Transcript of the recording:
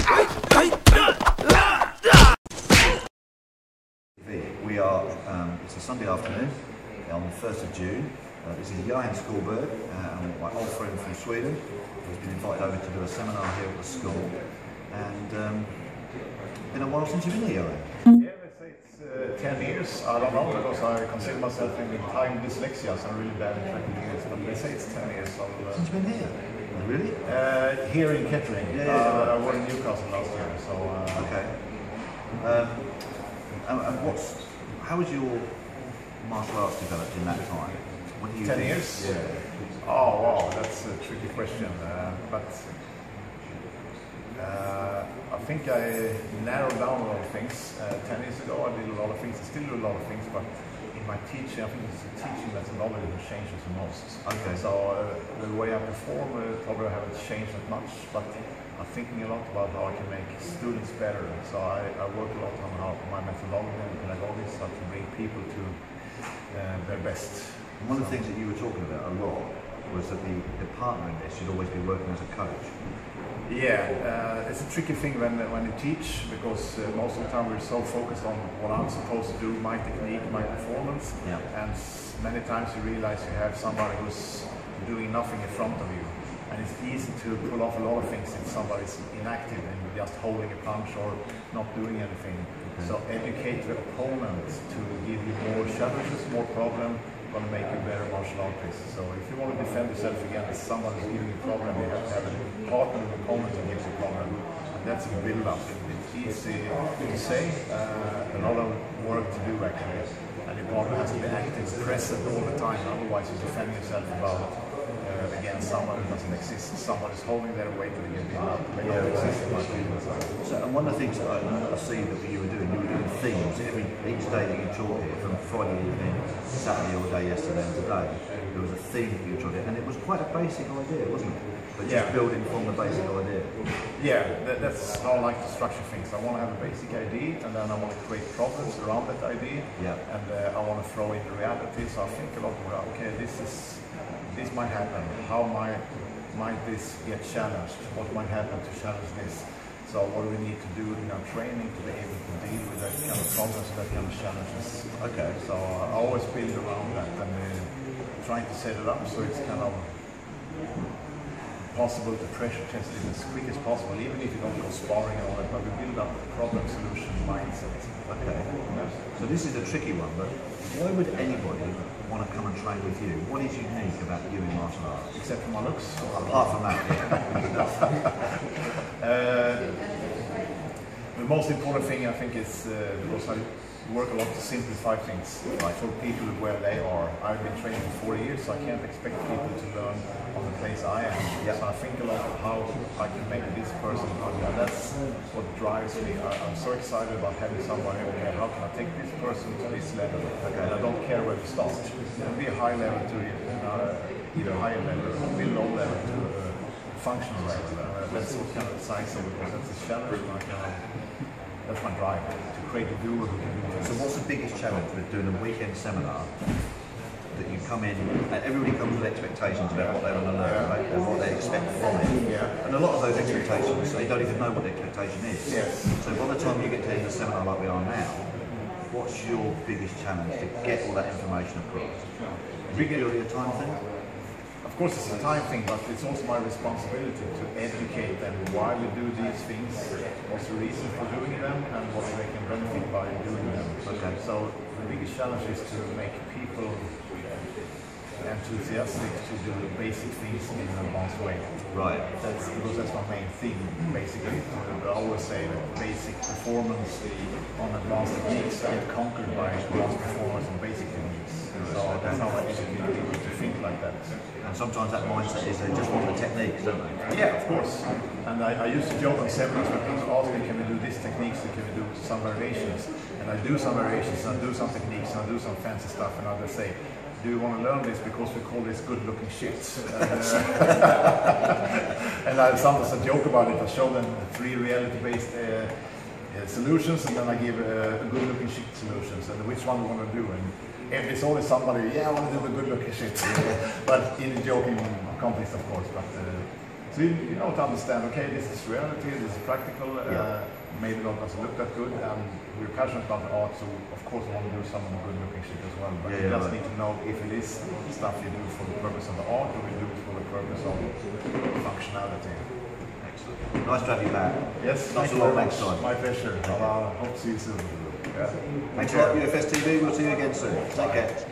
We are, it's a Sunday afternoon on the 1st of June. This is Johan Skalberg, my old friend from Sweden, who's been invited over to do a seminar here at the school. And been a while since you've been here, Johan? Yeah, let's say it's 10 years. I don't know, because I consider myself in time dyslexia, so I'm really bad at tracking years. But let's say it's 10 years. Since you've been here? Really? Here in Kettering. I was in Newcastle last year. So. Okay. And how has your martial arts developed in that time? What do you 10 think? years? Yeah. Oh wow, that's a tricky question. But I think I narrowed down a lot of things. 10 years ago I did a lot of things, I still do a lot of things, but in my teaching, I think it's the teaching methodology that changes the most. Okay. So the way I perform probably haven't changed that much, but I'm thinking a lot about how I can make students better. So I work a lot on how my methodology and pedagogy is how to bring people to their best. And one of the things that you were talking about a lot was that the partner in this should always be working as a coach. Yeah, it's a tricky thing when you teach, because most of the time we're so focused on what I'm supposed to do, my technique, my performance, and many times you realize you have somebody who's doing nothing in front of you. And it's easy to pull off a lot of things if somebody's inactive and just holding a punch or not doing anything. Okay. So educate the opponent to give you more challenges, more problem, going to make you a better martial artist. So if you want to defend yourself against somebody's giving you a problem, you have to have a partner or opponent that gives you a problem. And that's a build-up. It's easy to say, a lot of work to do actually. And your partner has to be active, present all the time, otherwise you defend yourself about against someone who doesn't exist. Somebody's holding their weight and they don't exist in my opinion. So, and one of the things that I see that you were doing themes each day that you taught here, from Friday evening, Saturday all day, yesterday and today, there was a theme that you taught it, and it was quite a basic idea, wasn't it? But just building from the basic idea. Yeah, that's how I like to structure things. I want to have a basic idea, and then I want to create problems around that idea, and I want to throw in the reality. So I think a lot about, okay, this might happen. How might this get challenged? What might happen to challenge this? So what do we need to do in our training to be able to deal with that kind of problems and that kind of challenges? Okay, so I always build around that and trying to set it up so it's kind of possible to pressure test it as quick as possible, even if you don't go sparring and all that, but we build up a problem solution mindset. Okay, so this is a tricky one, but why would anybody want to come and train with you? What is unique about you in martial arts? Except for my looks? Apart from that, the most important thing I think is because I work a lot to simplify things for people where they are. I've been training for 4 years, so I can't expect people to learn on the place I am. So I think a lot of how I can make this person, that's what drives me. I'm so excited about having somebody, okay, how can I take this person to this level? And I don't care where to start. It can be a high level to either higher level or be low level to functional level. That's what kind of excites me, because that's a challenge. That's my drive, to create a doer who can do this. So what's the biggest challenge with doing a weekend seminar that you come in, and everybody comes with expectations about what they want to learn, right? And what they expect from it. And a lot of those expectations, they don't even know what the expectation is. So by the time you get to the seminar like we are now, what's your biggest challenge to get all that information across? Is it purely a time thing? Of course it's a time thing, but it's also my responsibility to educate them why we do these things, what's the reason for doing them, and what they can benefit by doing them. Okay. So the biggest challenge is to make people enthusiastic to do the basic things in an advanced way. Right. Because that's my main thing, basically. I always say that basic performance on advanced techniques get conquered by advanced performance on basic techniques. So that's how I educate people to think like that. And sometimes that mindset is they just want the techniques, don't they? Yeah, of course. And I used to joke on seminars when people ask me, can we do this techniques, or can we do some variations? And I do some variations, and I do some techniques, and I do some fancy stuff, and I just say, do you want to learn this because we call this good-looking shit? And I sometimes I joke about it. I show them 3 reality-based solutions, and then I give a good-looking shit solutions, and which one we want to do. And it's always somebody, I want to do the good-looking shit. But in a joking context, of course. But So you know to understand, okay, this is reality, this is practical, maybe not doesn't look that good, and we're passionate about art, so of course we want to do some good looking shit as well. But you just need to know if it is stuff you do for the purpose of the art, or you do it for the purpose of functionality. Excellent. Nice to have you back. Yes, nice to have you next time. My pleasure. I hope to see you soon. Yeah. Thanks a lot, UFS TV. We'll see you again soon. Take care.